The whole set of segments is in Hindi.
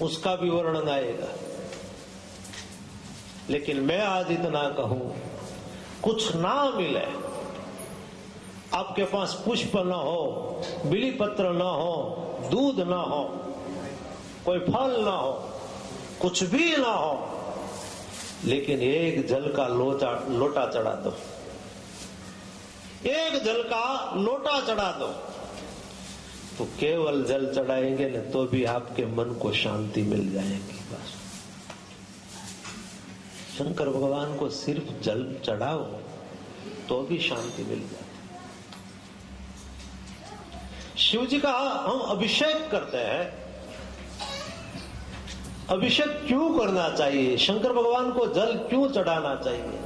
उसका भी वर्णन आएगा। लेकिन मैं आज इतना कहूं, कुछ ना मिले, आपके पास पुष्प न हो, बिली पत्र न हो, दूध न हो, कोई फल न हो, कुछ भी ना हो, लेकिन एक जल का लोटा चढ़ा दो, एक जल का लोटा चढ़ा दो, तो केवल जल चढ़ाएंगे न तो भी आपके मन को शांति मिल जाएगी। बस शंकर भगवान को सिर्फ जल चढ़ाओ तो भी शांति मिल जाती। शिव जी का हम अभिषेक करते हैं, अभिषेक क्यों करना चाहिए, शंकर भगवान को जल क्यों चढ़ाना चाहिए,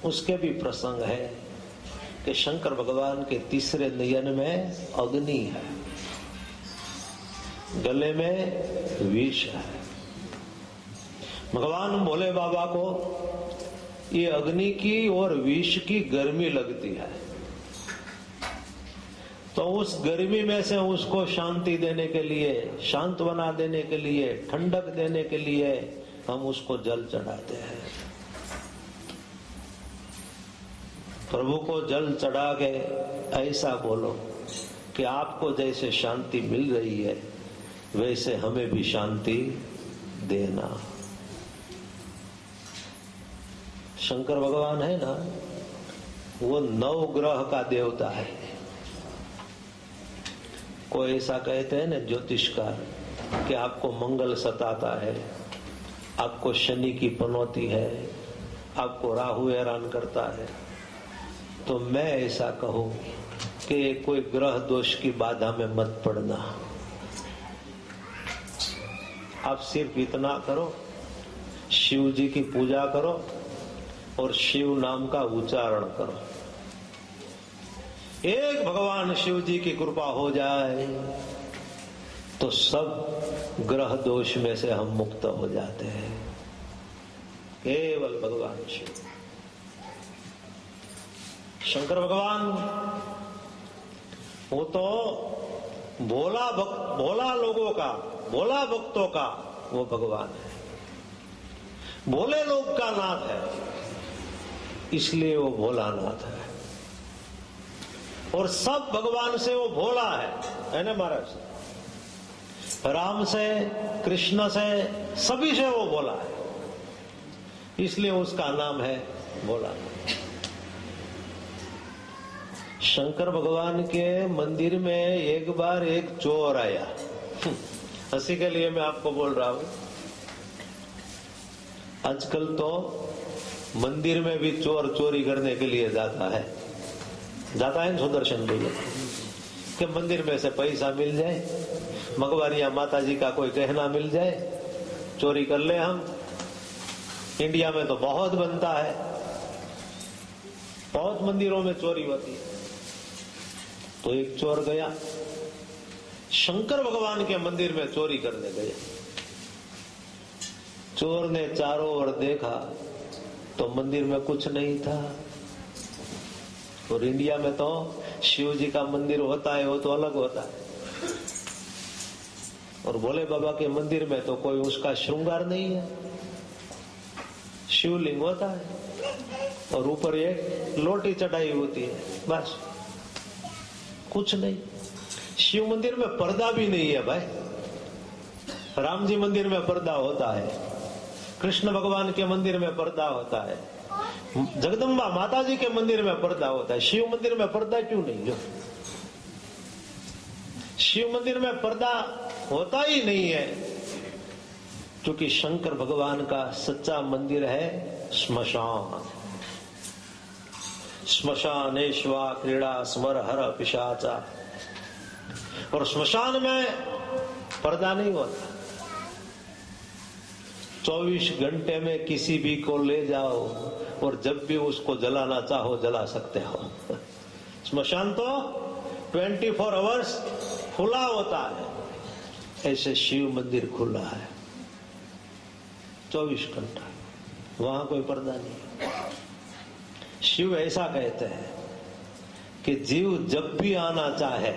उसके भी प्रसंग है कि शंकर भगवान के तीसरे नयन में अग्नि है, गले में विष है। भगवान भोले बाबा को ये अग्नि की और विष की गर्मी लगती है, तो उस गर्मी में से उसको शांति देने के लिए, सांत्वना देने के लिए, ठंडक देने के लिए हम उसको जल चढ़ाते हैं। प्रभु को जल चढ़ा के ऐसा बोलो कि आपको जैसे शांति मिल रही है वैसे हमें भी शांति देना। शंकर भगवान है ना, वो 9 ग्रह का देवता है। कोई ऐसा कहते हैं ना ज्योतिषकार कि आपको मंगल सताता है, आपको शनि की पनौती है, आपको राहु हैरान करता है, तो मैं ऐसा कहूं कि कोई ग्रह दोष की बाधा में मत पड़ना। आप सिर्फ इतना करो, शिव जी की पूजा करो और शिव नाम का उच्चारण करो। एक भगवान शिव जी की कृपा हो जाए तो सब ग्रह दोष में से हम मुक्त हो जाते हैं। केवल भगवान शिव। शंकर भगवान वो तो भोला लोगों का, भोला भक्तों का वो भगवान है, भोले लोग का नाथ है, इसलिए वो भोलानाथ है। और सब भगवान से वो भोला है ना महाराज? राम से, कृष्ण से, सभी से वो भोला है, इसलिए उसका नाम है भोलानाथ। शंकर भगवान के मंदिर में एक बार एक चोर आया। हंसी के लिए मैं आपको बोल रहा हूं, आजकल तो मंदिर में भी चोर चोरी करने के लिए जाता है ना सुदर्शन भैया, कि मंदिर में से पैसा मिल जाए, मगवारिया माता जी का कोई गहना मिल जाए, चोरी कर ले हम। इंडिया में तो बहुत बनता है, बहुत मंदिरों में चोरी होती है। तो एक चोर गया, शंकर भगवान के मंदिर में चोरी करने गया। चोर ने चारों ओर देखा तो मंदिर में कुछ नहीं था। और इंडिया में तो शिव जी का मंदिर होता है, वो तो अलग होता है, और भोले बाबा के मंदिर में तो कोई उसका श्रृंगार नहीं है, शिवलिंग होता है और ऊपर एक लोटी चढ़ाई होती है, बस कुछ नहीं। शिव मंदिर में पर्दा भी नहीं है भाई। राम जी मंदिर में पर्दा होता है, कृष्ण भगवान के मंदिर में पर्दा होता है, जगदम्बा माता जी के मंदिर में पर्दा होता है। शिव मंदिर में पर्दा क्यों नहीं? जो शिव मंदिर में पर्दा होता ही नहीं है, क्योंकि शंकर भगवान का सच्चा मंदिर है श्मशान। श्मशानेश्वा क्रीड़ा स्मर हर पिशाचा। और श्मशान में पर्दा नहीं होता। 24 घंटे में किसी भी को ले जाओ और जब भी उसको जलाना चाहो जला सकते हो। श्मशान तो 24 आवर्स खुला होता है, ऐसे शिव मंदिर खुला है 24 घंटा, वहां कोई पर्दा नहीं। शिव ऐसा कहते हैं कि जीव जब भी आना चाहे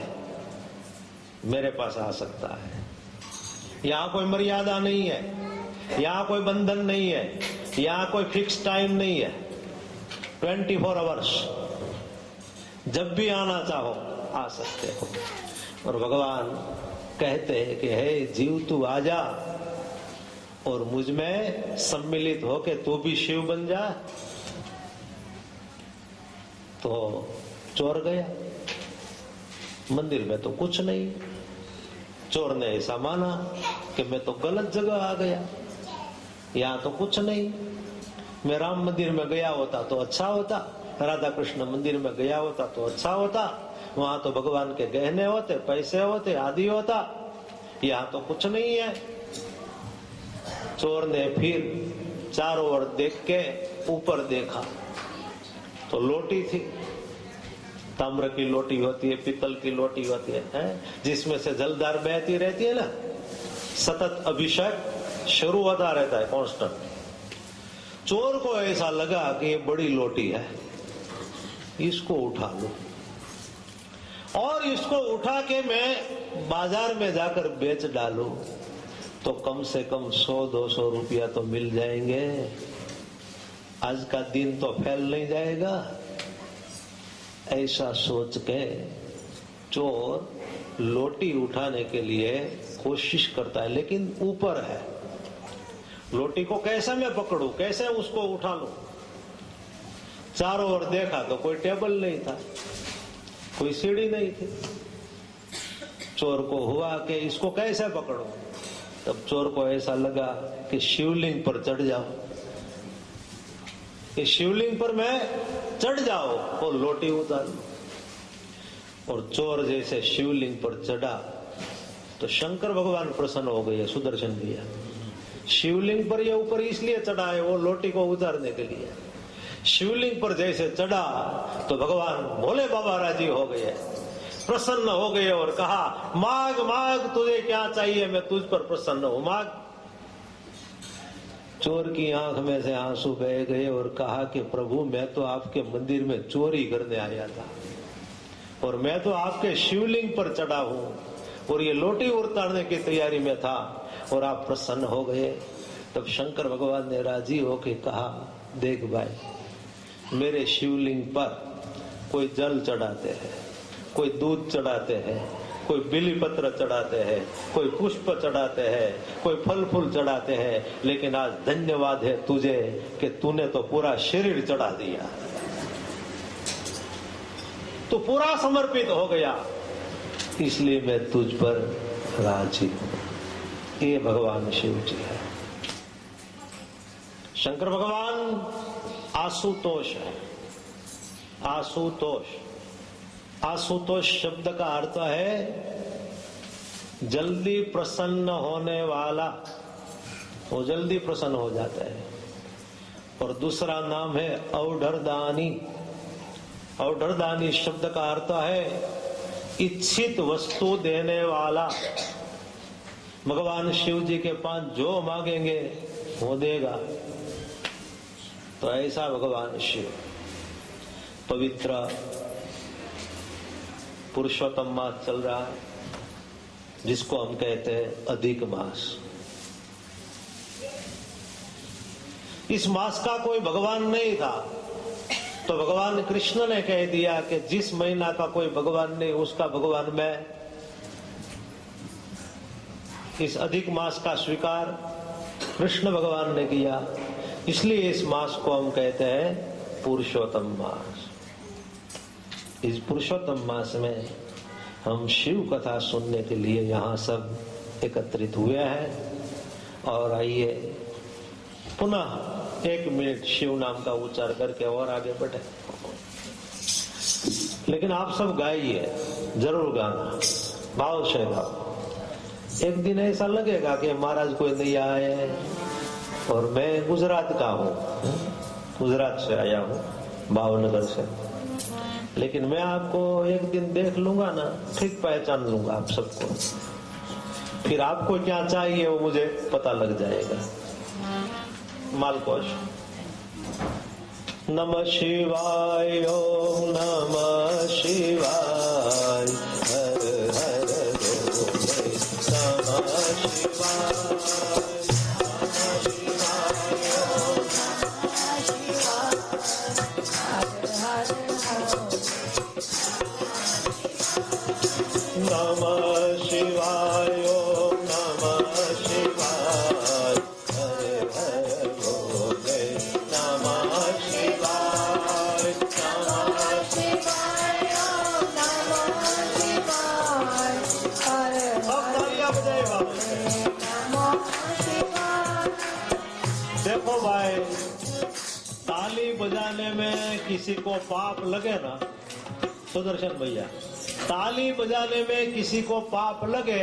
मेरे पास आ सकता है, यहाँ कोई मर्यादा नहीं है, यहाँ कोई बंधन नहीं है, यहाँ कोई फिक्स टाइम नहीं है। 24 आवर्स जब भी आना चाहो आ सकते हो। और भगवान कहते हैं कि हे जीव तू आजा और मुझ में सम्मिलित होके तू भी शिव बन जा। तो चोर गया, मंदिर में तो कुछ नहीं। चोर ने ऐसा माना कि मैं तो गलत जगह आ गया, यहाँ तो कुछ नहीं। मैं राम मंदिर में गया होता तो अच्छा होता, राधा कृष्ण मंदिर में गया होता तो अच्छा होता, वहां तो भगवान के गहने होते, पैसे होते, आदि होता, यहाँ तो कुछ नहीं है। चोर ने फिर चारों ओर देख के ऊपर देखा तो लोटी थी। ताम्र की लोटी होती है, पीतल की लोटी होती है, जिसमें से जलधार बहती रहती है ना, सतत अभिषेक शुरू होता रहता है, कांस्टेंट। चोर को ऐसा लगा कि ये बड़ी लोटी है, इसको उठा लो और इसको उठा के मैं बाजार में जाकर बेच डालूं तो कम से कम 100-200 रुपया तो मिल जाएंगे। आज का दिन तो फैल नहीं जाएगा। ऐसा सोच के चोर लोटी उठाने के लिए कोशिश करता है, लेकिन ऊपर है। लोटी को कैसे मैं पकड़ूं, कैसे उसको उठा लूं? चारों ओर देखा तो कोई टेबल नहीं था, कोई सीढ़ी नहीं थी। चोर को हुआ कि इसको कैसे पकड़ूं? तब चोर को ऐसा लगा कि शिवलिंग पर चढ़ जाओ, कि शिवलिंग पर मैं चढ़ जाओ और लोटी उतार लो। और चोर जैसे शिवलिंग पर चढ़ा तो शंकर भगवान प्रसन्न हो गए, सुदर्शन दिया। शिवलिंग पर ये ऊपर इसलिए चढ़ा है वो लोटी को उतारने के लिए। शिवलिंग पर जैसे चढ़ा तो भगवान भोले बाबा राजी हो गए, प्रसन्न हो गए और कहा मांग मांग तुझे क्या चाहिए, मैं तुझ पर प्रसन्न हूं, मांग। चोर की आंख में से आंसू बह गए और कहा कि प्रभु मैं तो आपके मंदिर में चोरी करने आया था और मैं तो आपके शिवलिंग पर चढ़ा हूं और ये लोटी उतारने की तैयारी में था और आप प्रसन्न हो गए। तब शंकर भगवान ने राजी होकर कहा देख भाई, मेरे शिवलिंग पर कोई जल चढ़ाते हैं, कोई दूध चढ़ाते हैं, कोई बिली पत्र चढ़ाते हैं, कोई पुष्प चढ़ाते हैं, कोई फल फूल चढ़ाते हैं, लेकिन आज धन्यवाद है तुझे कि तूने तो पूरा शरीर चढ़ा दिया, तो पूरा समर्पित हो गया, इसलिए मैं तुझ पर राजी हूं। ये भगवान शिव जी है। शंकर भगवान आशुतोष है। आशुतोष, आशुतोष शब्द का अर्थ है जल्दी प्रसन्न होने वाला, वो जल्दी प्रसन्न हो जाता है। और दूसरा नाम है औढ़रदानी। औढ़रदानी शब्द का अर्थ है इच्छित वस्तु देने वाला। भगवान शिव जी के पास जो मांगेंगे वो देगा। तो ऐसा भगवान शिव पवित्र पुरुषोत्तम मास चल रहा है, जिसको हम कहते हैं अधिक मास। इस मास का कोई भगवान नहीं था, तो भगवान कृष्ण ने कह दिया कि जिस महीना का कोई भगवान नहीं उसका भगवान मैं। इस अधिक मास का स्वीकार कृष्ण भगवान ने किया, इसलिए इस मास को हम कहते हैं पुरुषोत्तम मास। इस पुरुषोत्तम मास में हम शिव कथा सुनने के लिए यहाँ सब एकत्रित हुए हैं। और आइए पुनः 1 मिनट शिव नाम का उच्चार करके और आगे बढ़े। लेकिन आप सब गाइए, जरूर गाना, भाव से गाओ। एक दिन ऐसा लगेगा कि महाराज कोई नहीं आए और मैं गुजरात का हूँ, गुजरात से आया हूँ, भावनगर से, लेकिन मैं आपको एक दिन देख लूंगा ना, ठीक पहचान लूंगा आप सबको। फिर आपको क्या चाहिए वो मुझे पता लग जाएगा। मालकोश। नमः शिवाय, ओम नमः शिवाय, हर हर नमः देखो भाई, ताली बजाने में किसी को पाप लगे ना, सुदर्शन भैया, ताली बजाने में किसी को पाप लगे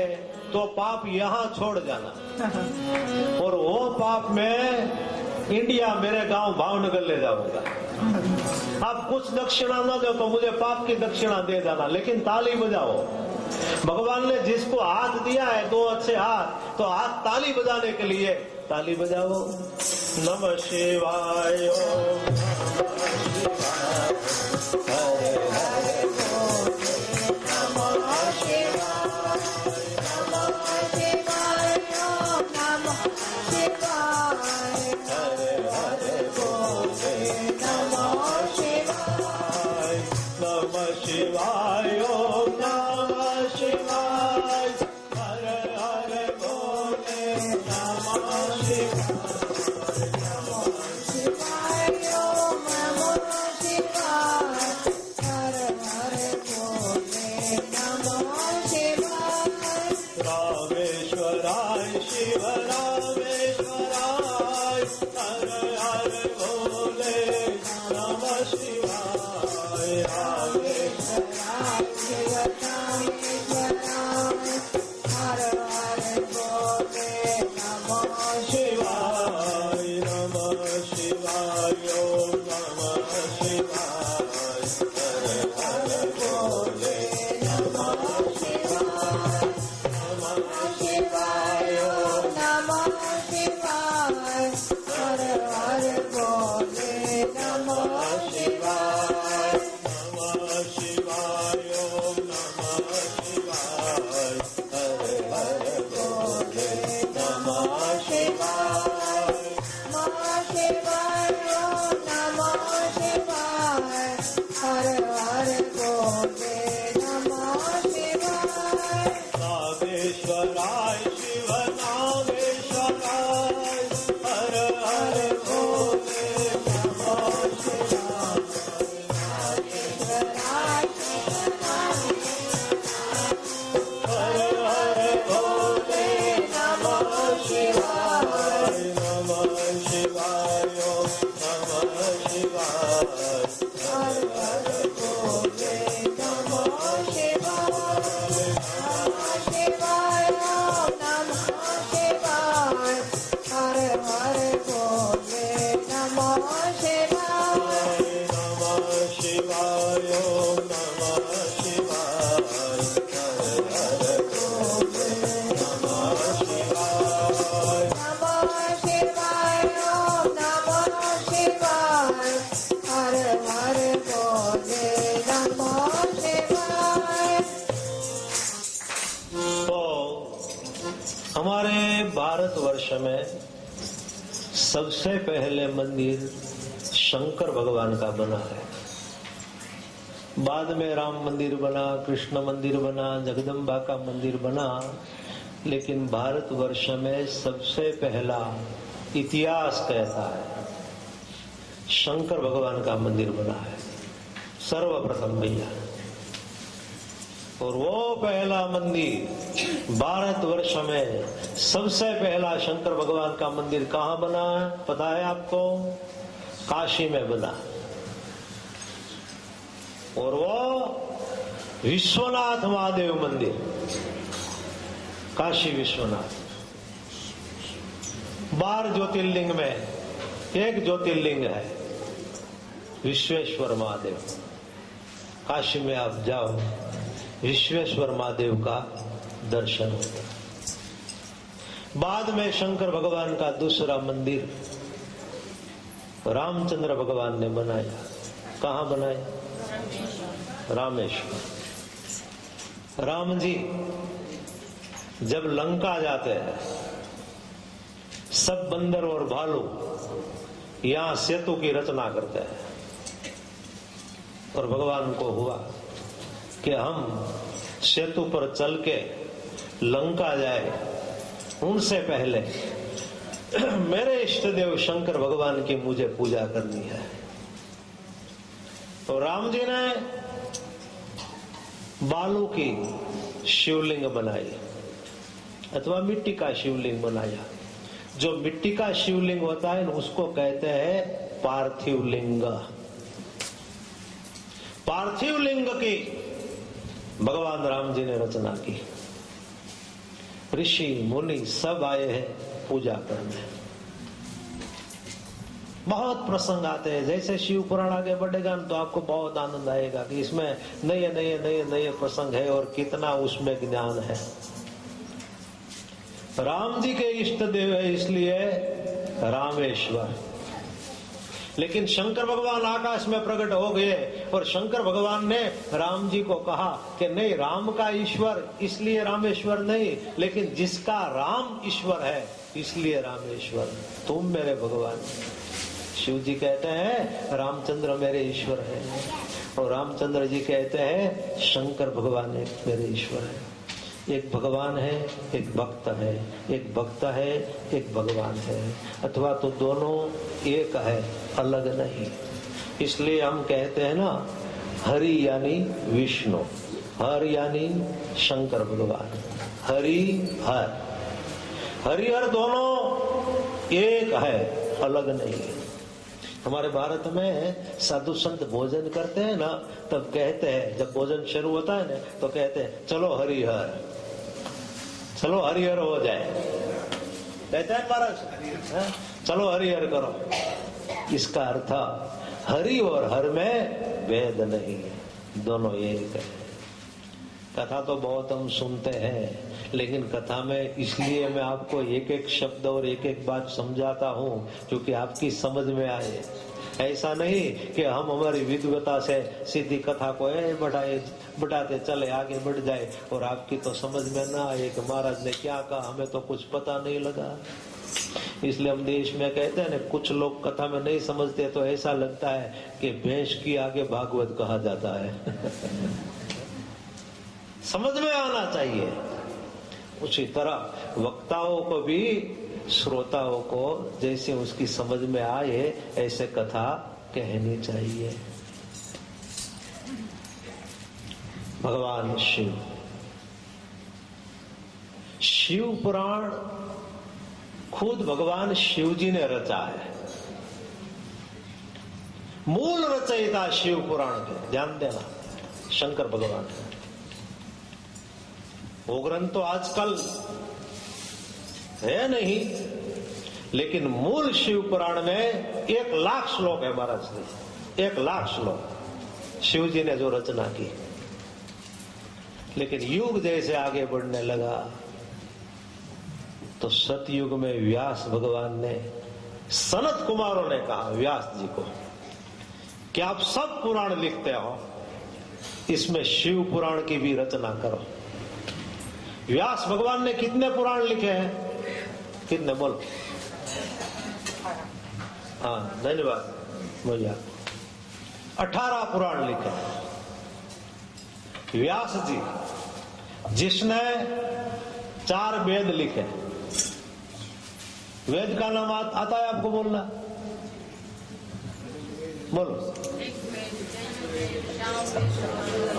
तो पाप यहाँ छोड़ जाना और वो पाप में इंडिया मेरे गांव भावनगर ले जाऊंगा। आप कुछ दक्षिणा न दो तो मुझे पाप की दक्षिणा दे देना, लेकिन ताली बजाओ। भगवान ने जिसको हाथ दिया है, दो अच्छे हाथ, तो हाथ ताली बजाने के लिए ताली बजाओ। नमः शिवाय, हरे हरे बोल, नमः शिवाय, नमः शिवाय, नमः शिवाय, हरे हरे बोल, नमः शिवाय, नमः शिवाय, नमः शिवाय, हरे हरे बोल, नमः शिवाय। रामेश्वराय शिव रामेश्वराय, हरे हरे बोले, नमः शिवाय। रामेश्वराय शिव रामेश्वराय, हरे हरे बोले, नमः शिवाय। नमः शिवाय, नमः शिवाय, हरे हरे बोले, नमः शिवाय। नमः शिवाय, नमः शिवाय, हरे हरे बोले, नमः शिवाय। नमः शिवाय, नमः शिवाय, हरे हरे बोले, नमः शिवाय। नमः शिवाय, नमः शिवाय, हरे हरे बोले, नमः शिवाय। नागेश्वराय शिव नागेश्वराय, हरे हरे बोले, नमः शिवाय। नागेश्वराय शिव नागेश्वराय, हरे हरे बोले, नमः शिवाय। नमः शिवाय, नमः शिवाय, हरे हरे बोले, नमः शिवाय। नमः शिवाय, नमः शिवाय, हरे हरे बोले, नमः शिवाय। नमः शिवाय, नमः शिवाय, हरे हरे बोले, नमः शिवाय। नमः शिवाय, नमः शिवाय, हरे हरे बोले, नमः शिवाय। तो हमारे भारतवर्ष में सबसे पहले मंदिर शंकर भगवान का बना है। बाद में राम मंदिर बना, कृष्ण मंदिर बना, जगदम्बा का मंदिर बना, लेकिन भारतवर्ष में सबसे पहला इतिहास कहता है शंकर भगवान का मंदिर बना है, सर्वप्रथम भैया। और वो पहला मंदिर भारतवर्ष में सबसे पहला शंकर भगवान का मंदिर कहाँ बना है पता है आपको? काशी में बना। और वो विश्वनाथ महादेव मंदिर, काशी विश्वनाथ। 12 ज्योतिर्लिंग में एक ज्योतिर्लिंग है विश्वेश्वर महादेव। काशी में आप जाओ, विश्वेश्वर महादेव का दर्शन होता है। बाद में शंकर भगवान का दूसरा मंदिर रामचंद्र भगवान ने बनाया। कहाँ बनाया? रामेश्वर। राम जी जब लंका जाते हैं, सब बंदर और भालू यहां सेतु की रचना करते हैं, और भगवान को हुआ कि हम सेतु पर चल के लंका जाए, उनसे पहले मेरे इष्ट देव शंकर भगवान की मुझे पूजा करनी है। तो राम जी ने बालू की शिवलिंग बनाई अथवा मिट्टी का शिवलिंग बनाया। जो मिट्टी का शिवलिंग होता है उसको कहते हैं पार्थिव लिंग। पार्थिव लिंग की भगवान राम जी ने रचना की। ऋषि मुनि सब आए हैं पूजा करने। बहुत प्रसंग आते हैं। जैसे शिव पुराण आगे बढ़ेगा तो आपको बहुत आनंद आएगा कि इसमें नए नए नए नए प्रसंग है और कितना उसमें ज्ञान है। राम जी के इष्ट देव है इसलिए रामेश्वर। लेकिन शंकर भगवान आकाश में प्रकट हो गए और शंकर भगवान ने राम जी को कहा कि नहीं, राम का ईश्वर इसलिए रामेश्वर नहीं, लेकिन जिसका राम ईश्वर है इसलिए रामेश्वर। तुम मेरे भगवान। शिव जी कहते हैं रामचंद्र मेरे ईश्वर है, और रामचंद्र जी कहते हैं शंकर भगवान मेरे ईश्वर है। एक भगवान है, एक भक्त है, एक भक्त है, एक भगवान है, अथवा तो दोनों एक है, अलग नहीं। इसलिए हम कहते हैं ना, हरि यानी विष्णु, हर यानी शंकर भगवान, हरि हर। हरि हर दोनों एक है, अलग नहीं है। हमारे भारत में साधु संत भोजन करते हैं ना, तब कहते हैं, जब भोजन शुरू होता है ना तो कहते हैं चलो हरिहर, चलो हरिहर हो जाए। कहते हैं महाराज, चलो हरिहर करो। इसका अर्थ हरि और हर में भेद नहीं है, दोनों एक है। कथा तो बहुत हम सुनते हैं, लेकिन कथा में इसलिए मैं आपको एक एक शब्द और एक एक बात समझाता हूँ क्योंकि आपकी समझ में आए। ऐसा नहीं कि हम हमारी विद्वता से सीधी कथा को बढ़ाते चले, आगे बढ़ जाए और आपकी तो समझ में ना आए कि महाराज ने क्या कहा, हमें तो कुछ पता नहीं लगा। इसलिए हम देश में कहते हैं ना, कुछ लोग कथा में नहीं समझते तो ऐसा लगता है कि भैंस की आगे भागवत कहा जाता है। समझ में आना चाहिए। उसी तरह वक्ताओं को भी श्रोताओं को जैसे उसकी समझ में आए ऐसे कथा कहनी चाहिए। भगवान शिव, शिव पुराण खुद भगवान शिव जी ने रचा है। मूल रचयिता शिव पुराण के, ध्यान देना, शंकर भगवान। वो ग्रंथ तो आजकल है नहीं, लेकिन मूल शिव पुराण में 1,00,000 श्लोक है महाराज जी, 1,00,000 श्लोक शिव जी ने जो रचना की। लेकिन युग जैसे आगे बढ़ने लगा तो सतयुग में व्यास भगवान ने, सनत कुमारों ने कहा व्यास जी को कि आप सब पुराण लिखते हो, इसमें शिव पुराण की भी रचना करो। व्यास भगवान ने कितने पुराण लिखे हैं? कितने बोलो? हाँ, धन्यवाद भैया। 18 पुराण लिखे व्यास जी, जिसने 4 वेद लिखे। वेद का नाम आता है आपको बोलना? बोलो।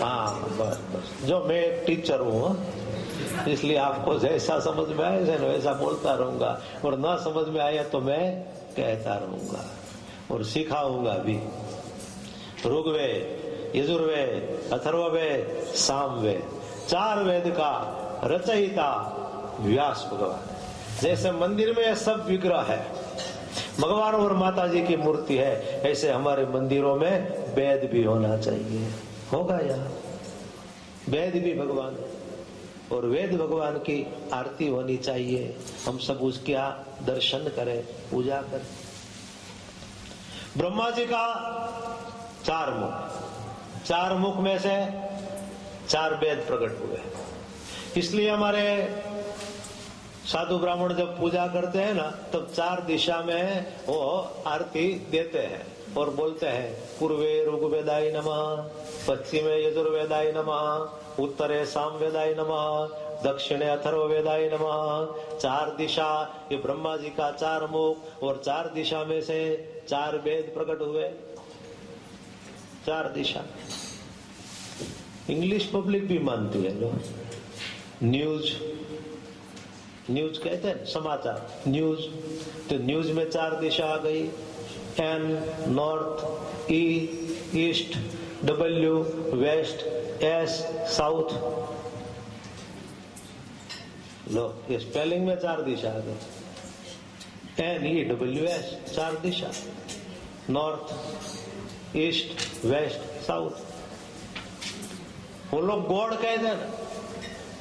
हाँ, बस जो मैं एक टीचर हूँ इसलिए आपको जैसा समझ में आए वैसा बोलता रहूंगा, और ना समझ में आया तो मैं कहता रहूंगा और सिखाऊंगा भी। ऋग्वेद, यजुर्वेद, अथर्ववेद, सामवेद, 4 वेद का रचयिता व्यास भगवान। जैसे मंदिर में सब विग्रह है, भगवान और माता जी की मूर्ति है, ऐसे हमारे मंदिरों में वेद भी होना चाहिए। होगा यहाँ वेद भी भगवान है, और वेद भगवान की आरती होनी चाहिए। हम सब उसका दर्शन करें, पूजा करें। ब्रह्मा जी का 4 मुख, 4 मुख में से 4 वेद प्रकट हुए। इसलिए हमारे साधु ब्राह्मण जब पूजा करते हैं ना, तब 4 दिशा में वो आरती देते हैं और बोलते हैं पूर्वे ऋग्वेदाय नमः, पश्चिमे यजुर्वेदाय नमः, उत्तरे सामवेदाय नमः, दक्षिणे अथर्ववेदाय नमः। 4 दिशा, ये ब्रह्मा जी का 4 मुख और 4 दिशा में से 4 वेद प्रकट हुए। 4 दिशा इंग्लिश पब्लिक भी मानती है लोग। न्यूज कहते हैं समाचार, न्यूज, तो न्यूज में 4 दिशा आ गई, N north, E east, W west, S south. लो, ये स्पेलिंग में 4 दिशा आ गई, एन ई डब्ल्यू एस, 4 दिशा, नॉर्थ ईस्ट वेस्ट साउथ। वो लोग गॉड कहते हैं ना,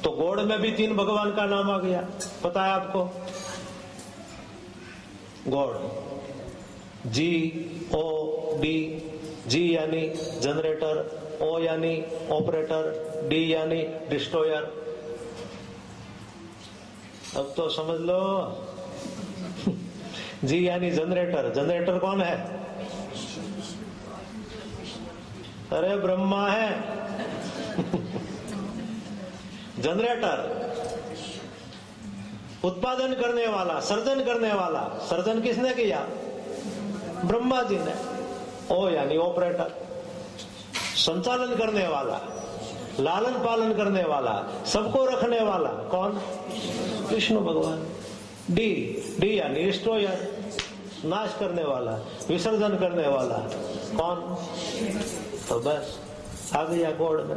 तो गॉड में भी 3 भगवान का नाम आ गया, पता है आपको? गॉड, GOD, जी यानी जनरेटर, O यानी ऑपरेटर, D यानी डिस्ट्रॉयर। अब तो समझ लो, जी यानी जनरेटर। जनरेटर कौन है? अरे ब्रह्मा है। जनरेटर उत्पादन करने वाला, सर्जन करने वाला। सर्जन किसने किया? ब्रह्मा जी ने। ओ यानी ऑपरेटर, संचालन करने वाला, लालन पालन करने वाला, सबको रखने वाला। कौन? विष्णु भगवान। डी यानी डिस्ट्रॉयर, नाश करने वाला, विसर्जन करने वाला। कौन? तो बस आ गया गॉड में।